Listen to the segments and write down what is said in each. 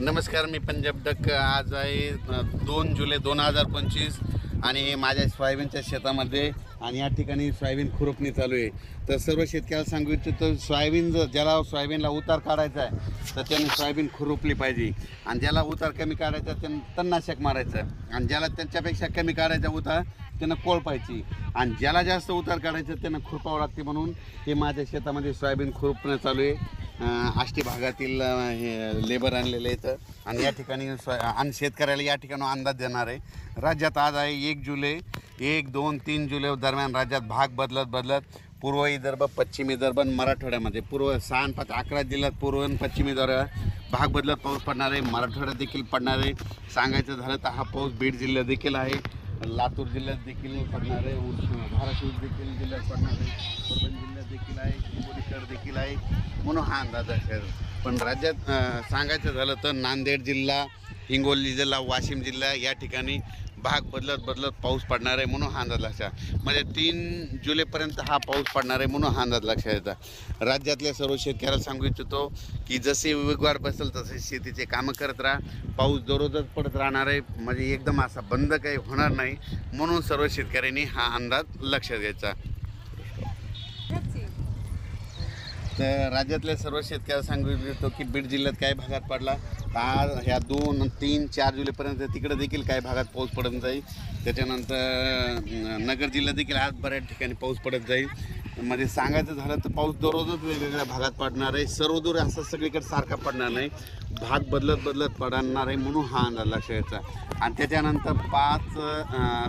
नमस्कार, मी पंजाब डक। आज आहे 2 जुलै 2025 आणि माझ्या सोयाबीनच्या शेतामध्ये आणि या ठिकाणी सोयाबीन खुरपणी चालू आहे। तर सर्व शेतकऱ्याला सांगू इच्छितो, सोयाबीन ज्याला सोयाबीनला उतार काढायचा आहे तर त्याने सोयाबीन खुरपली पाहिजे, आणि ज्याला उतार कमी काढायचा त्यानं तणनाशक मारायचं, आणि ज्याला त्यांच्यापेक्षा कमी काढायचा उतार त्यानं कोळपायची, आणि ज्याला जास्त उतार काढायचं त्यानं खुरपावं लागते। म्हणून हे माझ्या शेतामध्ये सोयाबीन खुरपणं चालू आहे। आष्टी भागातील हे लेबर आणलेले आहेत, आणि या ठिकाणी आणि शेतकऱ्याला या ठिकाणी अंदाज देणार आहे। राज्यात आज आहे 1 जुलै, 1, 2, 3 जुलै दरम्यान राज्यात भाग बदलत पूर्व विदर्भ, पश्चिम विदर्भ आणि मराठवाड्यामध्ये 6 आणि 5 11 जिल्ह्यात पूर्व आणि पश्चिम विदर्भात भाग बदलत पाऊस पडणार आहे। मराठवाड्यात देखील पडणार आहे। सांगायचं झालं तर हा पाऊस बीड जिल्ह्यात देखील आहे, लातूर जिल्ह्यात देखील पडणार आहे, धाराशिव देखील जिल्ह्यात पडणार आहे, परभणी जिल्ह्यात देखील आहे, हिंगोलीकर देखील आहे, म्हणून हा अंदाज आहे। पण राज्यात सांगायचं झालं तर नांदेड जिल्हा, हिंगोली जिल्हा, वाशिम जिल्हा या ठिकाणी भाग बदलत पाऊस पडणार आहे, म्हणून हा अंदाज लक्षात, म्हणजे 3 जुलैपर्यंत हा पाऊस पडणार आहे, म्हणून हा अंदाज लक्षात येतात। राज्यातल्या सर्व शेतकऱ्याला सांगू इच्छितो की जसे वेगवार बसेल तसे शेतीचे कामं करत राहा। पाऊस दररोजच पडत राहणार आहे, म्हणजे एकदम असा बंद काही होणार नाही, म्हणून सर्व शेतकऱ्यांनी हा अंदाज लक्षात घ्यायचा। तर राज्यातल्या सर्व शेतकऱ्याला सांगू इच्छितो की बीड जिल्ह्यात काही भागात पडला, आज ह्या 2, 3, 4 जुलैपर्यंत तिकडे देखील काही भागात पाऊस पडत जाईल। त्याच्यानंतर नगर जिल्ह्यात देखील आज बऱ्याच ठिकाणी पाऊस पडत जाईल। म्हणजे सांगायचं झालं तर पाऊस दररोजच वेगवेगळ्या भागात पडणार आहे, सर्वदूर असं सगळीकडे सारखा पडणार नाही, भाग बदलत पडणार आहे, म्हणून हा अंदाज लक्षात घ्यायचा। आणि त्याच्यानंतर 5,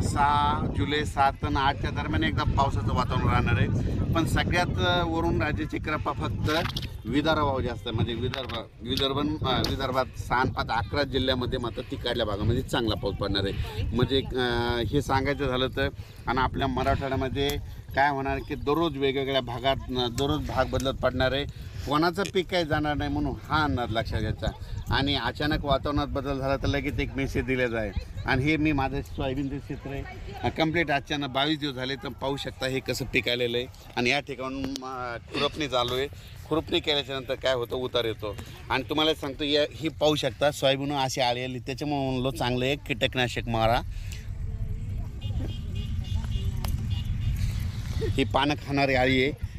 6 जुलै 7 आणि 8च्या दरम्यान एकदा पावसाचं वातावरण राहणार आहे। पण सगळ्यात वरून राज्याची कृपा फक्त विदर्भावर जास्त, म्हणजे विदर्भात 6 आणि 5 11 जिल्ह्यामध्ये मात्र तिकडल्या भागामध्ये चांगला पाऊस पडणार आहे। म्हणजे हे सांगायचं झालं तर, आणि आपल्या मराठवाड्यामध्ये काय होणार की दररोज वेगवेगळ्या भागात दररोज भाग बदलत पडणार आहे, कोणाचं पीक काही जाणार नाही, म्हणून हा अंदाज लक्षात घ्यायचा। आणि अचानक वातावरणात बदल झाला तर लगेच एक मेसेज दिला जाईल। आणि हे मी माझं सोयाबीनचं क्षेत्र आहे, कंप्लीट अचानक 22 दिवस झाले, तर पाहू शकता हे कसं पीक आलेलं आहे। आणि या ठिकाणून खुरपणी चालू आहे, खुरपणी केल्याच्यानंतर काय होतं, उतार येतो। आणि तुम्हाला सांगतो ही पाहू शकता सोयाबीन अशी आळी आली, त्याच्यामुळे म्हणलो चांगलं एक कीटकनाशक मारा। ही पानं खाणारी आळी आहे,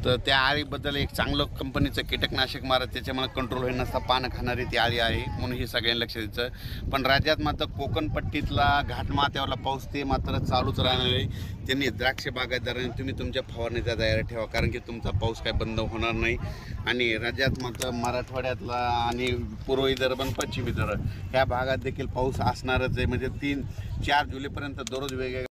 तर त्या आळीबद्दल एक चांगलं कंपनीचं कीटकनाशक मारा, त्याच्यामुळे कंट्रोल होईल नसता पानं खाणारी ती आळी आहे, म्हणून हे सगळ्यांनी लक्ष द्यायचं। पण राज्यात मात्र कोकणपट्टीतला घाटमाथ्यावरला पाऊस ते मात्र चालूच राहणार आहे। त्यांनी द्राक्ष बागायतदारांनी तुम्ही तुमच्या फवारणीचा तयारी ठेवा, कारण की तुमचा पाऊस काय बंद होणार नाही। आणि राज्यात मात्र मराठवाड्यातला आणि पूर्व विदर्भ आणि पश्चिम विदर्भ ह्या भागात देखील पाऊस असणारच आहे, म्हणजे 3-4 जुलैपर्यंत दररोज वेगवेगळ्या